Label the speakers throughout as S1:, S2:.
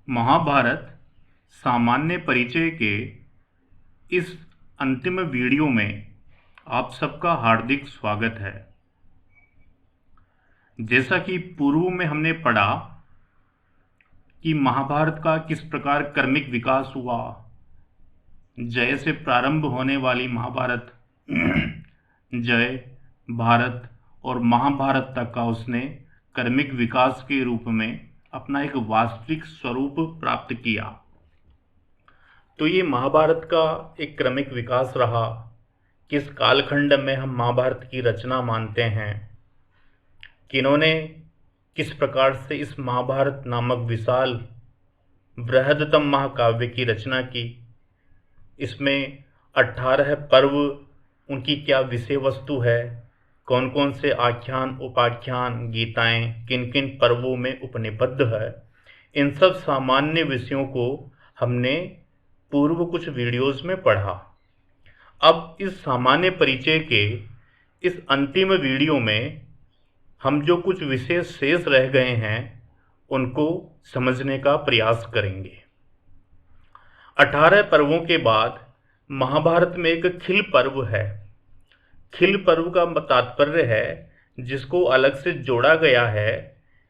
S1: महाभारत सामान्य परिचय के इस अंतिम वीडियो में आप सबका हार्दिक स्वागत है। जैसा कि पूर्व में हमने पढ़ा कि महाभारत का किस प्रकार क्रमिक विकास हुआ, जय से प्रारंभ होने वाली महाभारत जय, भारत और महाभारत तक का उसने क्रमिक विकास के रूप में अपना एक वास्तविक स्वरूप प्राप्त किया। तो ये महाभारत का एक क्रमिक विकास रहा। किस कालखंड में हम महाभारत की रचना मानते हैं, किन्होंने किस प्रकार से इस महाभारत नामक विशाल बृहदतम महाकाव्य की रचना की, इसमें 18 पर्व, उनकी क्या विषय वस्तु है, कौन कौन से आख्यान उपाख्यान गीताएं किन किन पर्वों में उपनिबद्ध है, इन सब सामान्य विषयों को हमने पूर्व कुछ वीडियोस में पढ़ा। अब इस सामान्य परिचय के इस अंतिम वीडियो में हम जो कुछ विषय शेष रह गए हैं उनको समझने का प्रयास करेंगे। 18 पर्वों के बाद महाभारत में एक खिल पर्व है। खिल पर्व का तात्पर्य है जिसको अलग से जोड़ा गया है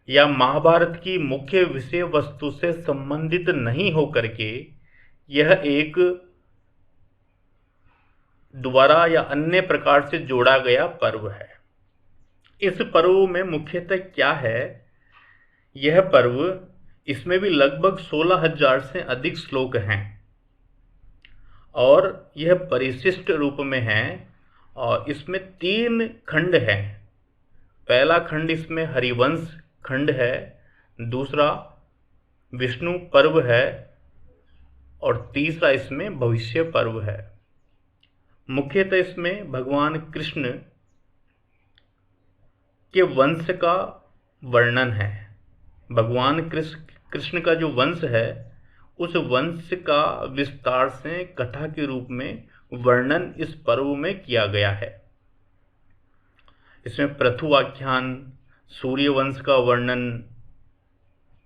S1: या महाभारत की मुख्य विषय वस्तु से संबंधित नहीं होकर के यह एक द्वारा या अन्य प्रकार से जोड़ा गया पर्व है। इस पर्व में मुख्यतः क्या है, यह पर्व, इसमें भी लगभग 16,000 से अधिक श्लोक हैं और यह परिशिष्ट रूप में है और इसमें 3 खंड हैं। पहला खंड इसमें हरिवंश खंड है, दूसरा विष्णु पर्व है और तीसरा इसमें भविष्य पर्व है। मुख्यतः इसमें भगवान कृष्ण के वंश का वर्णन है। भगवान कृष्ण का जो वंश है उस वंश का विस्तार से कथा के रूप में वर्णन इस पर्व में किया गया है। इसमें पृथु आख्यान, सूर्य वंश का वर्णन,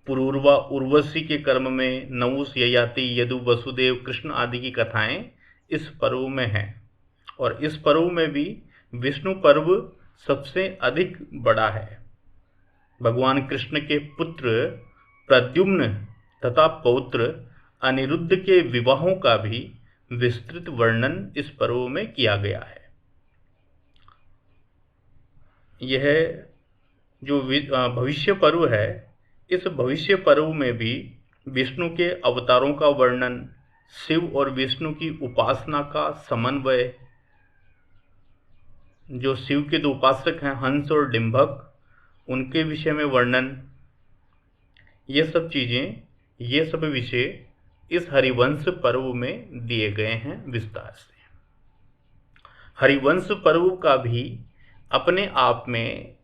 S1: पुरूरवा उर्वशी के कर्म में नहुष, ययाति, यदु, वसुदेव, कृष्ण आदि की कथाएं इस पर्व में हैं। और इस पर्व में भी विष्णु पर्व सबसे अधिक बड़ा है। भगवान कृष्ण के पुत्र प्रद्युम्न तथा पौत्र अनिरुद्ध के विवाहों का भी विस्तृत वर्णन इस पर्व में किया गया है। यह जो भविष्य पर्व है, इस भविष्य पर्व में भी विष्णु के अवतारों का वर्णन, शिव और विष्णु की उपासना का समन्वय, जो शिव के 2 उपासक हैं हंस और डिंभक, उनके विषय में वर्णन, ये सब चीज़ें, ये सब विषय इस हरिवंश पर्व में दिए गए हैं विस्तार से। हरिवंश पर्व का भी अपने आप में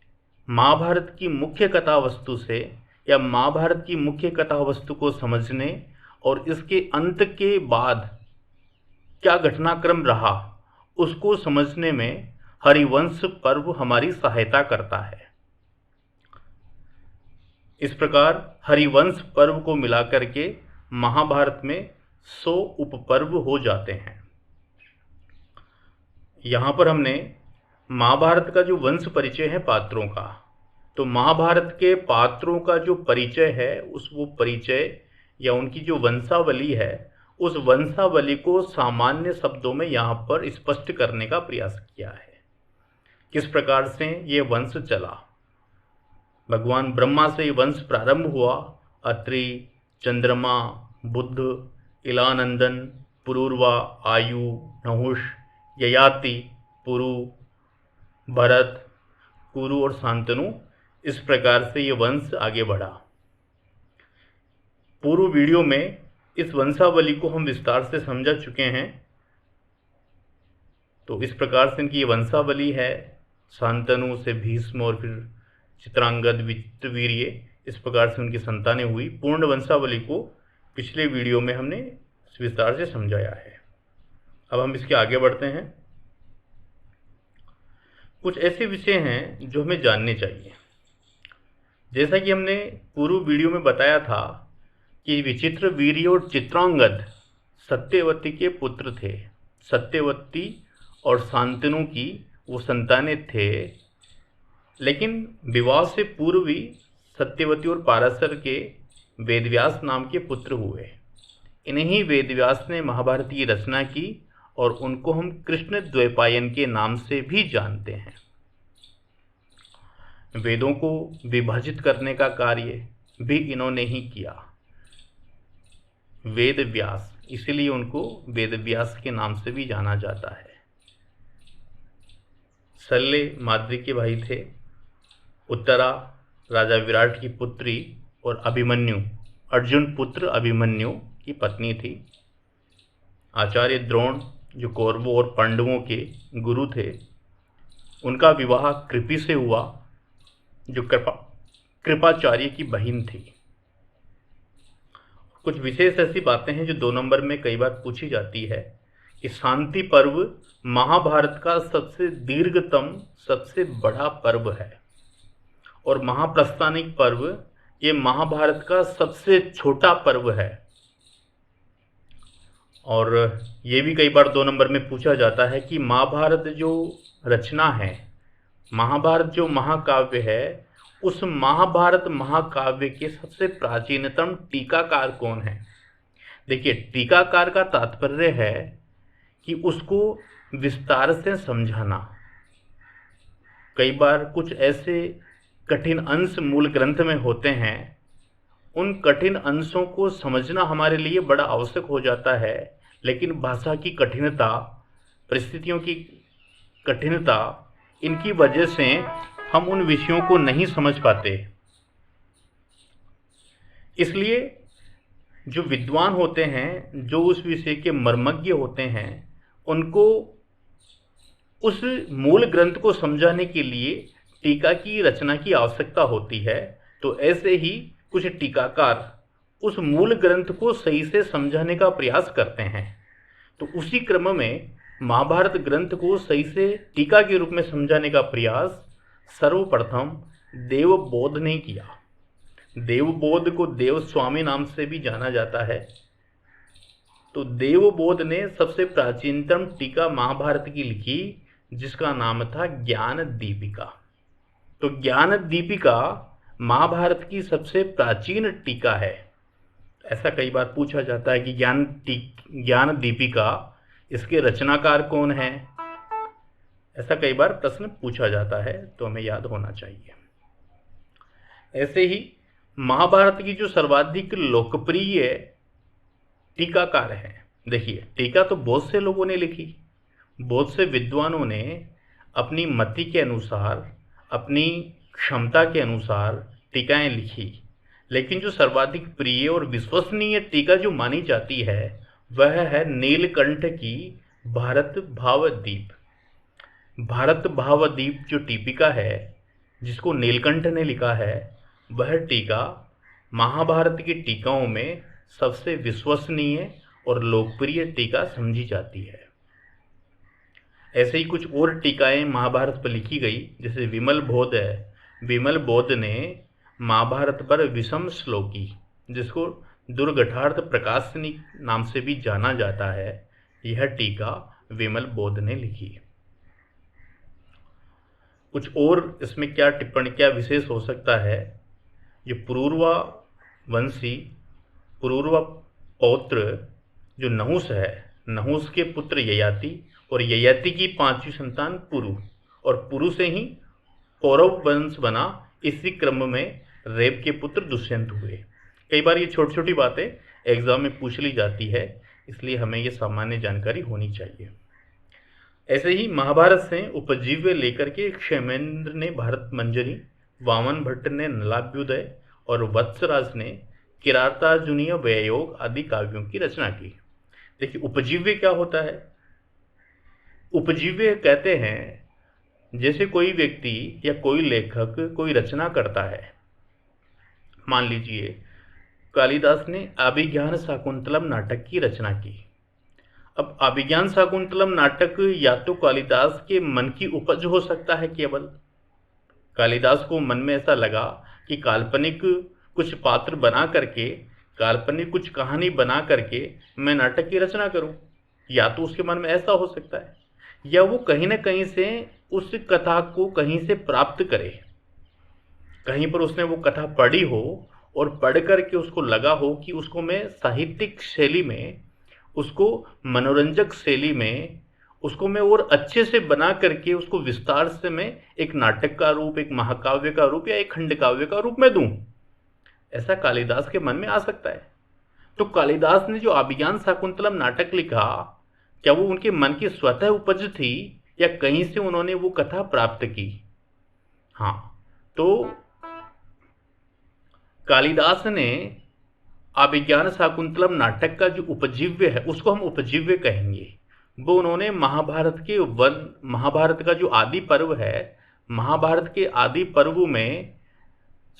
S1: महाभारत की मुख्य कथा वस्तु से या महाभारत की मुख्य कथा वस्तु को समझने और इसके अंत के बाद क्या घटनाक्रम रहा उसको समझने में हरिवंश पर्व हमारी सहायता करता है। इस प्रकार हरिवंश पर्व को मिलाकर के महाभारत में 100 उपपर्व हो जाते हैं। यहाँ पर हमने महाभारत का जो वंश परिचय है पात्रों का, तो महाभारत के पात्रों का जो परिचय है वो परिचय या उनकी जो वंशावली है, उस वंशावली को सामान्य शब्दों में यहाँ पर स्पष्ट करने का प्रयास किया है। किस प्रकार से ये वंश चला। भगवान ब्रह्मा से ये वंश प्रारंभ हुआ। अत्रि, चंद्रमा, बुद्ध, इलानंदन, पुरूरवा, आयु, नहुष, ययाति, पुरु, भरत, कुरु और शांतनु, इस प्रकार से ये वंश आगे बढ़ा। पूर्व वीडियो में इस वंशावली को हम विस्तार से समझा चुके हैं। तो इस प्रकार से इनकी ये वंशावली है। शांतनु से भीष्म और फिर चित्रांगद, विचित्रवीर्य, इस प्रकार से उनकी संतानें हुई। पूर्ण वंशावली को पिछले वीडियो में हमने विस्तार से समझाया है। अब हम इसके आगे बढ़ते हैं। कुछ ऐसे विषय हैं जो हमें जानने चाहिए। जैसा कि हमने पूर्व वीडियो में बताया था कि विचित्र वीर्य और चित्रांगद सत्यवती के पुत्र थे। सत्यवती और शांतनु की वो संतानें थे, लेकिन विवाह से पूर्व ही सत्यवती और पाराशर के वेदव्यास नाम के पुत्र हुए। इन्हीं वेदव्यास ने महाभारत की रचना की और उनको हम कृष्ण द्वैपायन के नाम से भी जानते हैं। वेदों को विभाजित करने का कार्य भी इन्होंने ही किया, वेद व्यास, इसीलिए उनको वेद व्यास के नाम से भी जाना जाता है। शल्य माद्री के भाई थे। उत्तरा राजा विराट की पुत्री और अभिमन्यु, अर्जुन पुत्र अभिमन्यु की पत्नी थी। आचार्य द्रोण जो कौरवों और पांडवों के गुरु थे, उनका विवाह कृपि से हुआ जो कृपाचार्य की बहन थी। कुछ विशेष ऐसी बातें हैं जो 2 नंबर में कई बार पूछी जाती है कि शांति पर्व महाभारत का सबसे दीर्घतम सबसे बड़ा पर्व है और महाप्रस्थानिक पर्व ये महाभारत का सबसे छोटा पर्व है। और ये भी कई बार 2 नंबर में पूछा जाता है कि महाभारत जो रचना है, महाभारत जो महाकाव्य है, उस महाभारत महाकाव्य के सबसे प्राचीनतम टीकाकार कौन है। देखिए, टीकाकार का तात्पर्य है कि उसको विस्तार से समझाना। कई बार कुछ ऐसे कठिन अंश मूल ग्रंथ में होते हैं, उन कठिन अंशों को समझना हमारे लिए बड़ा आवश्यक हो जाता है, लेकिन भाषा की कठिनता, परिस्थितियों की कठिनता, इनकी वजह से हम उन विषयों को नहीं समझ पाते। इसलिए जो विद्वान होते हैं, जो उस विषय के मर्मज्ञ होते हैं, उनको उस मूल ग्रंथ को समझाने के लिए टीका की रचना की आवश्यकता होती है। तो ऐसे ही कुछ टीकाकार उस मूल ग्रंथ को सही से समझाने का प्रयास करते हैं। तो उसी क्रम में महाभारत ग्रंथ को सही से टीका के रूप में समझाने का प्रयास सर्वप्रथम देवबोध ने किया। देवबोध को देव स्वामी नाम से भी जाना जाता है। तो देवबोध ने सबसे प्राचीनतम टीका महाभारत की लिखी, जिसका नाम था ज्ञान दीपिका। तो ज्ञान दीपिका महाभारत की सबसे प्राचीन टीका है। ऐसा कई बार पूछा जाता है कि ज्ञान दीपिका, इसके रचनाकार कौन है, ऐसा कई बार प्रश्न पूछा जाता है, तो हमें याद होना चाहिए। ऐसे ही महाभारत की जो सर्वाधिक लोकप्रिय टीकाकार है, देखिए, टीका तो बहुत से लोगों ने लिखी, बहुत से विद्वानों ने अपनी मति के अनुसार, अपनी क्षमता के अनुसार टीकाएं लिखी, लेकिन जो सर्वाधिक प्रिय और विश्वसनीय टीका जो मानी जाती है, वह है नीलकंठ की भारत भावदीप। भारत भावदीप जो टीपिका है, जिसको नीलकंठ ने लिखा है, वह टीका महाभारत की टीकाओं में सबसे विश्वसनीय और लोकप्रिय टीका समझी जाती है। ऐसे ही कुछ और टीकाएं महाभारत पर लिखी गई, जैसे विमल बोध है। विमल बोध ने महाभारत पर विषम श्लोकी, जिसको दुर्घटार्थ प्रकाशनी नाम से भी जाना जाता है, यह टीका विमल बोध ने लिखी। कुछ और इसमें क्या टिप्पणी, क्या विशेष हो सकता है, जो पुरूरवा वंशी, पुरूरवा पौत्र जो नहुस है, नहुस के पुत्र ययाति, और ययाति की 5वीं संतान पुरु, और पुरु से ही कौरव वंश बना। इसी क्रम में रेव के पुत्र दुष्यंत हुए। कई बार ये छोटी छोटी बातें एग्जाम में पूछ ली जाती है, इसलिए हमें ये सामान्य जानकारी होनी चाहिए। ऐसे ही महाभारत से उपजीव्य लेकर के क्षेमेंद्र ने भारत मंजरी, वामन भट्ट ने नलाभ्युदय और वत्सराज ने किरातार्जुनीय व्ययोग आदि काव्यों की रचना की। देखिए, उपजीव्य क्या होता है। उपजीव्य कहते हैं जैसे कोई व्यक्ति या कोई लेखक कोई रचना करता है। मान लीजिए कालिदास ने अभिज्ञान शाकुंतलम नाटक की रचना की। अब अभिज्ञान शाकुंतलम नाटक या तो कालिदास के मन की उपज हो सकता है, केवल कालिदास को मन में ऐसा लगा कि काल्पनिक कुछ पात्र बना करके काल्पनिक कुछ कहानी बना करके मैं नाटक की रचना करूं। या तो उसके मन में ऐसा हो सकता है, या वो कहीं ना कहीं से उस कथा को कहीं से प्राप्त करे, कहीं पर उसने वो कथा पढ़ी हो और पढ़ करके उसको लगा हो कि उसको मैं साहित्यिक शैली में, उसको मनोरंजक शैली में, उसको मैं और अच्छे से बना करके उसको विस्तार से मैं एक नाटक का रूप, एक महाकाव्य का रूप या एक खंड काव्य का रूप में दूं। ऐसा कालिदास के मन में आ सकता है। तो कालिदास ने जो अभिज्ञान शाकुंतलम नाटक लिखा, क्या वो उनके मन की स्वतः उपज थी या कहीं से उन्होंने वो कथा प्राप्त की? हाँ, तो कालिदास ने अभिज्ञान शाकुंतलम नाटक का जो उपजीव्य है उसको हम उपजीव्य कहेंगे। वो उन्होंने महाभारत का जो आदि पर्व है, महाभारत के आदि पर्व में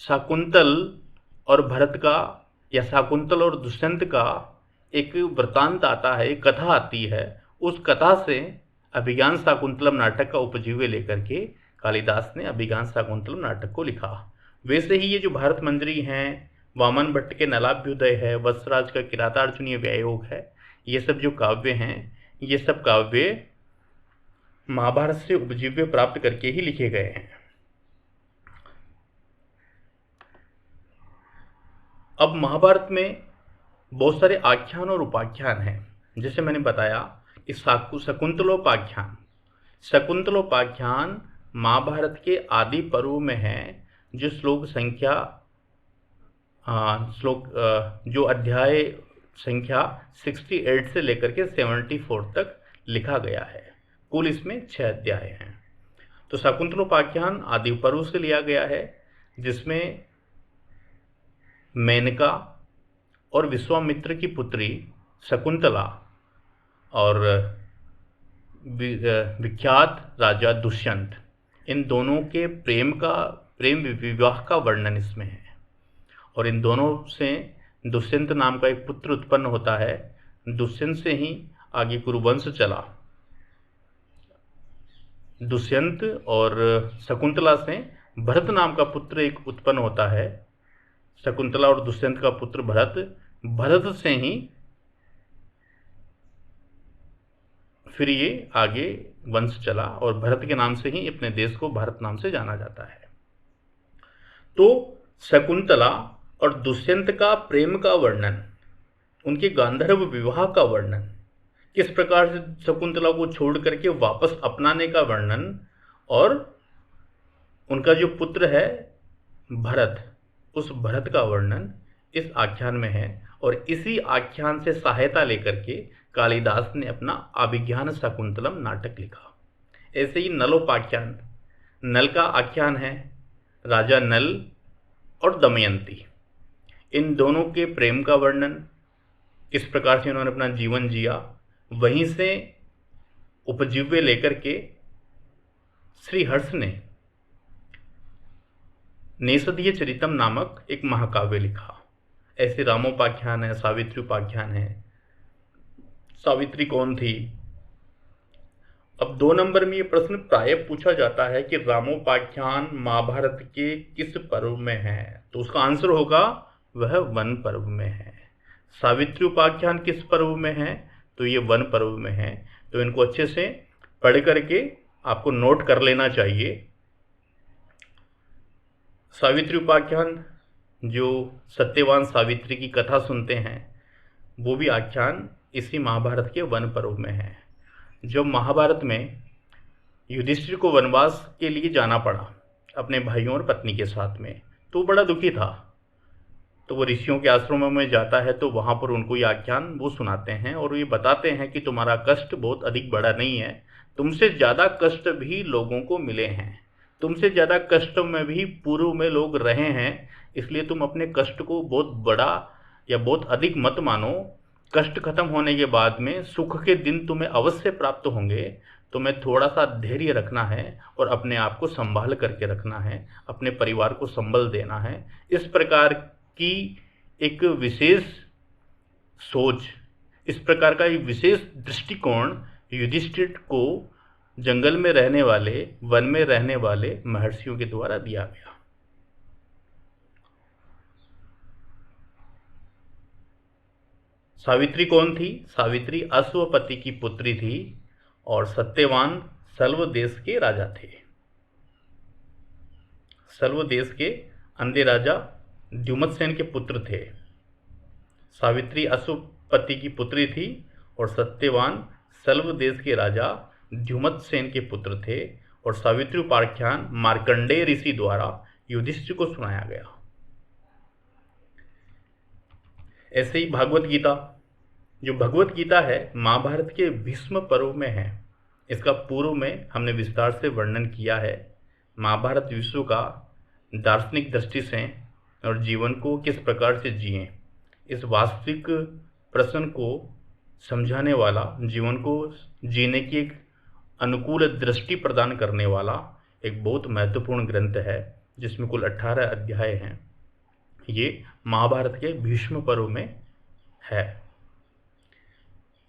S1: शाकुंतल और भरत का, या शाकुंतल और दुष्यंत का एक वृतांत आता है, एक कथा आती है। उस कथा से अभिज्ञान शाकुंतलम नाटक का उपजीव्य लेकर के कालिदास ने अभिज्ञान शाकुंतलम नाटक को लिखा। वैसे ही ये जो भारत मंजरी हैं, वामन भट्ट के नलाभ्युदय है, वत्सराज का किरातार्जुनीय व्यायोग है, ये सब जो काव्य हैं, ये सब काव्य महाभारत से उपजीव्य प्राप्त करके ही लिखे गए हैं। अब महाभारत में बहुत सारे आख्यान और उपाख्यान हैं। जैसे मैंने बताया कि शकुंतलोपाख्यान, शकुंतलोपाख्यान महाभारत के आदि पर्व में है, जो जो अध्याय संख्या 68 से लेकर के 74 तक लिखा गया है। कुल इसमें 6 अध्याय हैं। तो शकुंतलोपाख्यान आदि पर्व से लिया गया है, जिसमें मेनका और विश्वामित्र की पुत्री शकुंतला और विख्यात राजा दुष्यंत, इन दोनों के प्रेम विवाह का वर्णन इसमें है। और इन दोनों से दुष्यंत नाम का एक पुत्र उत्पन्न होता है। दुष्यंत से ही आगे कुरुवंश चला। दुष्यंत और शकुंतला से भरत नाम का पुत्र एक उत्पन्न होता है। शकुंतला और दुष्यंत का पुत्र भरत से ही फिर ये आगे वंश चला, और भरत के नाम से ही अपने देश को भारत नाम से जाना जाता है। तो शकुंतला और दुष्यंत का प्रेम का वर्णन, उनके गांधर्व विवाह का वर्णन, किस प्रकार से शकुंतला को छोड़ करके वापस अपनाने का वर्णन, और उनका जो पुत्र है भरत, उस भरत का वर्णन इस आख्यान में है। और इसी आख्यान से सहायता लेकर के कालिदास ने अपना अभिज्ञान शाकुंतलम नाटक लिखा। ऐसे ही नलोपाख्यान, नल का आख्यान है, राजा नल और दमयंती, इन दोनों के प्रेम का वर्णन, किस प्रकार से उन्होंने अपना जीवन जिया, वहीं से उपजीव्य लेकर के श्री हर्ष ने नेषधीय चरितम नामक एक महाकाव्य लिखा। ऐसे रामोपाख्यान है, सावित्री उपाख्यान है। सावित्री कौन थी? अब 2 नंबर में ये प्रश्न प्राय पूछा जाता है कि रामोपाख्यान महाभारत के किस पर्व में है, तो उसका आंसर होगा वह वन पर्व में है। सावित्री उपाख्यान किस पर्व में है, तो ये वन पर्व में है। तो इनको अच्छे से पढ़ करके आपको नोट कर लेना चाहिए। सावित्री उपाख्यान, जो सत्यवान सावित्री की कथा सुनते हैं, वो भी आख्यान इसी महाभारत के वन पर्व में है। जब महाभारत में युधिष्ठिर को वनवास के लिए जाना पड़ा अपने भाइयों और पत्नी के साथ में, तो बड़ा दुखी था। तो वो ऋषियों के आश्रमों में जाता है, तो वहाँ पर उनको ये आख्यान वो सुनाते हैं और ये बताते हैं कि तुम्हारा कष्ट बहुत अधिक बड़ा नहीं है, तुमसे ज़्यादा कष्ट भी लोगों को मिले हैं, तुमसे ज़्यादा कष्ट में भी पूर्व में लोग रहे हैं, इसलिए तुम अपने कष्ट को बहुत बड़ा या बहुत अधिक मत मानो। कष्ट खत्म होने के बाद में सुख के दिन तुम्हें अवश्य प्राप्त होंगे। तुम्हें थोड़ा सा धैर्य रखना है और अपने आप को संभाल करके रखना है, अपने परिवार को संबल देना है। इस प्रकार की एक विशेष सोच, इस प्रकार का एक विशेष दृष्टिकोण युधिष्ठिर को जंगल में रहने वाले, वन में रहने वाले महर्षियों के द्वारा दिया गया। 2 नंबर में ये प्रश्न प्राय पूछा जाता है कि रामोपाख्यान महाभारत के किस पर्व में है, तो उसका आंसर होगा वह वन पर्व में है। सावित्री उपाख्यान किस पर्व में है, तो ये वन पर्व में है। सावित्री उपाख्यान किस पर्व में है, तो ये वन पर्व में है। तो सावित्री कौन थी? सावित्री अश्वपति की पुत्री थी और सत्यवान सल्व देश के राजा थे। सल्व देश के अंधे राजा द्युमत्सेन के पुत्र थे। सावित्री अश्वपति की पुत्री थी और सत्यवान सल्व देश के राजा द्युमत्सेन के पुत्र थे। और सावित्री उपाख्यान मार्कंडेय ऋषि द्वारा युधिष्ठिर को सुनाया गया। ऐसे ही भागवत गीता, जो भगवत गीता है महाभारत के भीष्म पर्व में है। इसका पूर्व में हमने विस्तार से वर्णन किया है। महाभारत विश्व का दार्शनिक दृष्टि से और जीवन को किस प्रकार से जिएं, इस वास्तविक प्रश्न को समझाने वाला, जीवन को जीने की एक अनुकूल दृष्टि प्रदान करने वाला एक बहुत महत्वपूर्ण ग्रंथ है, जिसमें कुल 18 अध्याय हैं। ये महाभारत के भीष्म पर्व में है।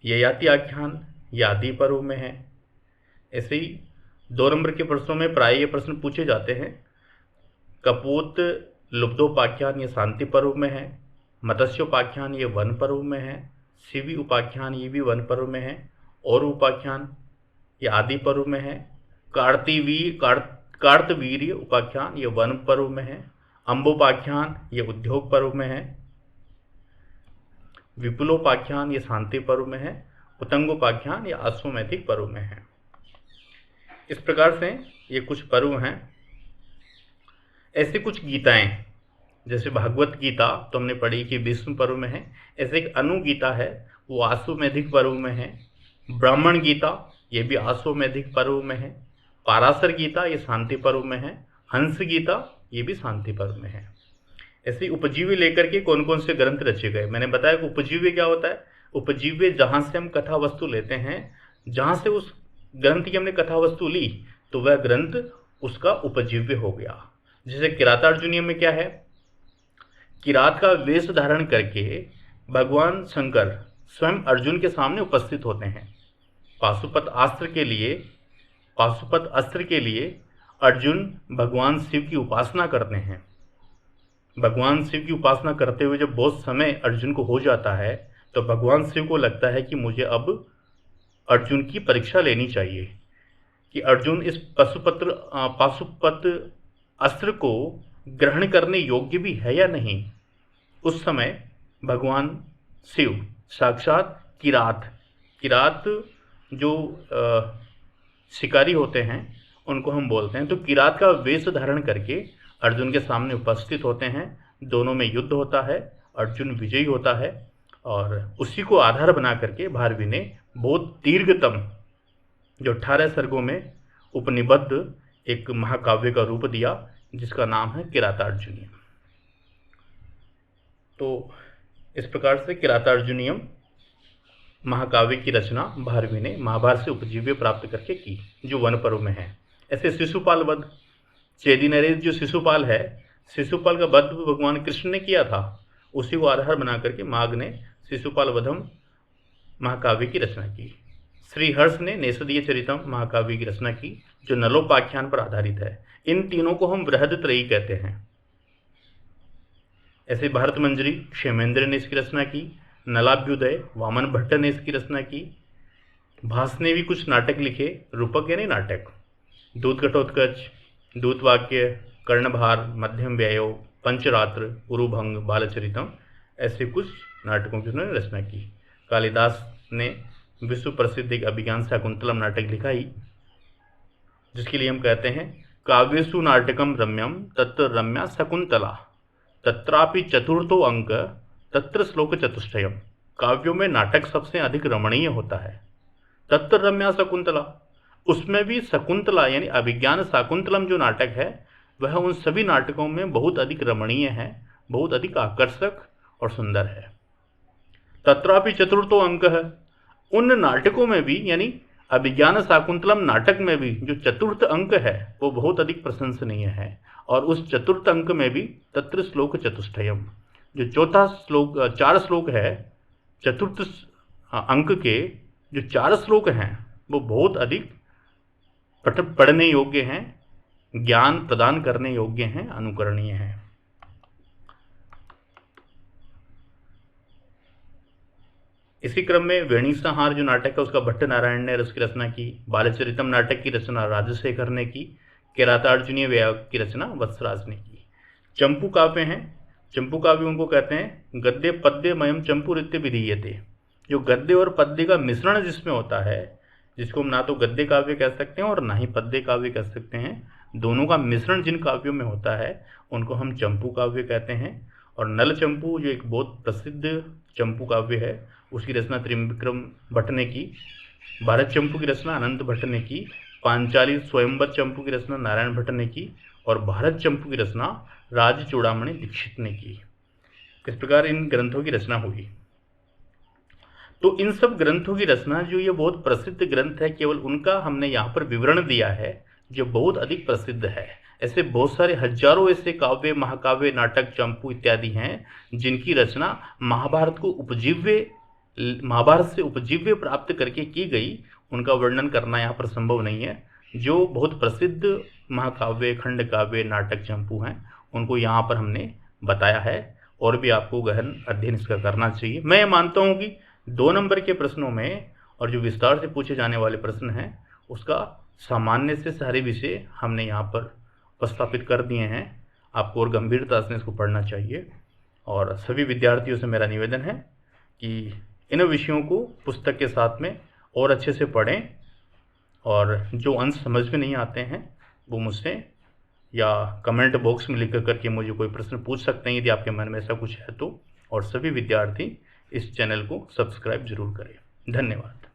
S1: ययाति आख्यान ये आदि पर्व में है। ऐसे ही 2 नंबर के प्रश्नों में प्राय ये प्रश्न पूछे जाते हैं। कपोत लुब्धोपाख्यान ये शांति पर्व में है। मत्स्योपाख्यान ये वन पर्व में है। शिवी उपाख्यान ये भी वन पर्व में है। और उपाख्यान ये आदि पर्व में है। कार्तवीर्य उपाख्यान ये वन पर्व में है। अम्बोपाख्यान ये उद्योग पर्व में है। विपुलोपाख्यान ये शांति पर्व में है। उतंगोपाख्यान ये अश्वमेधिक पर्व में है। इस प्रकार से ये कुछ पर्व हैं। ऐसे कुछ गीताएं, जैसे भागवत गीता तो हमने पढ़ी कि भीष्म पर्व में है। ऐसे एक अनुगीता है, वो अश्वमेधिक पर्व में है। ब्राह्मण गीता ये भी अश्वमेधिक पर्व में है। पाराशर गीता ये शांति पर्व में है। हंस गीता ये भी शांति पर्व में है। ऐसे उपजीव्य लेकर के कौन कौन से ग्रंथ रचे गए। मैंने बताया कि उपजीव्य क्या होता है। उपजीव्य जहाँ से हम कथा वस्तु लेते हैं, जहाँ से उस ग्रंथ की हमने कथा वस्तु ली, तो वह ग्रंथ उसका उपजीव्य हो गया। जैसे किरातार्जुनीय में क्या है, किरात का वेश धारण करके भगवान शंकर स्वयं अर्जुन के सामने उपस्थित होते हैं। पाशुपत अस्त्र के लिए अर्जुन भगवान शिव की उपासना करते हैं। भगवान शिव की उपासना करते हुए जब बहुत समय अर्जुन को हो जाता है, तो भगवान शिव को लगता है कि मुझे अब अर्जुन की परीक्षा लेनी चाहिए कि अर्जुन इस पाशुपत अस्त्र को ग्रहण करने योग्य भी है या नहीं। उस समय भगवान शिव साक्षात किरात जो शिकारी होते हैं उनको हम बोलते हैं, तो किरात का वेश धारण करके अर्जुन के सामने उपस्थित होते हैं। दोनों में युद्ध होता है, अर्जुन विजयी होता है। और उसी को आधार बना करके भारवी ने बहुत दीर्घतम जो 18 सर्गों में उपनिबद्ध एक महाकाव्य का रूप दिया, जिसका नाम है किरातार्जुनीयम। तो इस प्रकार से किरातार्जुनीयम महाकाव्य की रचना भारवी ने महाभारत से उपजीव्य प्राप्त करके की, जो वन पर्व में है। ऐसे शिशुपाल वध, चेदी नरेश जो शिशुपाल है, शिशुपाल का वध भगवान कृष्ण ने किया था। उसी को आधार बना करके माघ ने शिशुपाल वधम महाकाव्य की रचना की। श्री हर्ष ने नेषदीय चरितम महाकाव्य की रचना की, जो नलोपाख्यान पर आधारित है। इन तीनों को हम बृहदत्रयी कहते हैं। ऐसे भारत मंजरी क्षेमेंद्र ने इसकी रचना की। नलाभ्युदय वामन भट्ट ने इसकी रचना की। भास ने भी कुछ नाटक लिखे, रूपक यानी नाटक। दूत घटोत्कच, दूतवाक्य, कर्णभार, मध्यम व्ययो, पंचरात्र, उरुभंग, बालचरितम, ऐसे कुछ नाटकों की उन्होंने रचना की। कालिदास ने विश्व प्रसिद्ध एक अभिज्ञान शाकुंतलम नाटक लिखा ही, जिसके लिए हम कहते हैं काव्यसु नाटकम रम्यम तत्र रम्या शकुंतला तत्रापि चतुर्थो अंक तत्र श्लोक चतुष्टयम। काव्यों में नाटक सबसे अधिक रमणीय होता है। तत्र रम्या शकुंतला, उसमें भी शकुंतला यानी अभिज्ञान शाकुंतलम जो नाटक है, वह उन सभी नाटकों में बहुत अधिक रमणीय है, बहुत अधिक आकर्षक और सुंदर है। तत्रापि चतुर्थो अंक है, उन नाटकों में भी यानी अभिज्ञान शाकुंतलम नाटक में भी जो चतुर्थ अंक है वो बहुत अधिक प्रशंसनीय है। और उस चतुर्थ अंक में भी तत्र श्लोक चतुष्टयम, जो चौथा श्लोक 4 श्लोक है, चतुर्थ अंक के जो 4 श्लोक हैं वो बहुत अधिक पढ़ने योग्य हैं, ज्ञान प्रदान करने योग्य हैं, अनुकरणीय हैं। इसी क्रम में वेणी संहार जो नाटक है उसका भट्ट नारायण ने उसकी रचना की। बालचरितम नाटक की रचना राजशेखर ने की। किरातार्जुनीय व्यय की रचना वत्सराज ने की। चंपू काव्य हैं, चंपू काव्य उनको कहते हैं गद्य पद्य मयम चंपू नृत्य विधीयते, जो गद्य और पद्य का मिश्रण जिसमें होता है, जिसको हम ना तो गद्य काव्य कह सकते हैं और ना ही पद्य काव्य कह सकते हैं, दोनों का मिश्रण जिन काव्यों में होता है उनको हम चंपू काव्य कहते हैं। और नल चंपू जो एक बहुत प्रसिद्ध चंपू काव्य है उसकी रचना त्रिविक्रम भट्ट ने की। भारत चंपू की रचना अनंत भट्ट ने की। पांचाली स्वयंवर चंपू की रचना नारायण भट्ट ने की और भारत चंपू की रचना राज चूड़ामणि दीक्षित ने की। इस प्रकार इन ग्रंथों की रचना हुई। तो इन सब ग्रंथों की रचना जो ये बहुत प्रसिद्ध ग्रंथ है, केवल उनका हमने यहाँ पर विवरण दिया है जो बहुत अधिक प्रसिद्ध है। ऐसे बहुत सारे हजारों ऐसे काव्य, महाकाव्य, नाटक, चंपू इत्यादि हैं जिनकी रचना महाभारत से उपजीव्य प्राप्त करके की गई। उनका वर्णन करना यहाँ पर संभव नहीं है। जो बहुत प्रसिद्ध महाकाव्य, खंड काव्य, नाटक, चंपू हैं उनको यहाँ पर हमने बताया है और भी आपको गहन अध्ययन इसका करना चाहिए। मैं मानता हूँ कि 2 नंबर के प्रश्नों में और जो विस्तार से पूछे जाने वाले प्रश्न हैं उसका सामान्य से सारे विषय हमने यहाँ पर उपस्थापित कर दिए हैं। आपको और गंभीरता से इसको पढ़ना चाहिए और सभी विद्यार्थियों से मेरा निवेदन है कि इन विषयों को पुस्तक के साथ में और अच्छे से पढ़ें और जो अंश समझ में नहीं आते हैं वो मुझसे या कमेंट बॉक्स में लिख करके मुझे कोई प्रश्न पूछ सकते हैं यदि आपके मन में ऐसा कुछ है तो। और सभी विद्यार्थी इस चैनल को सब्सक्राइब जरूर करें। धन्यवाद।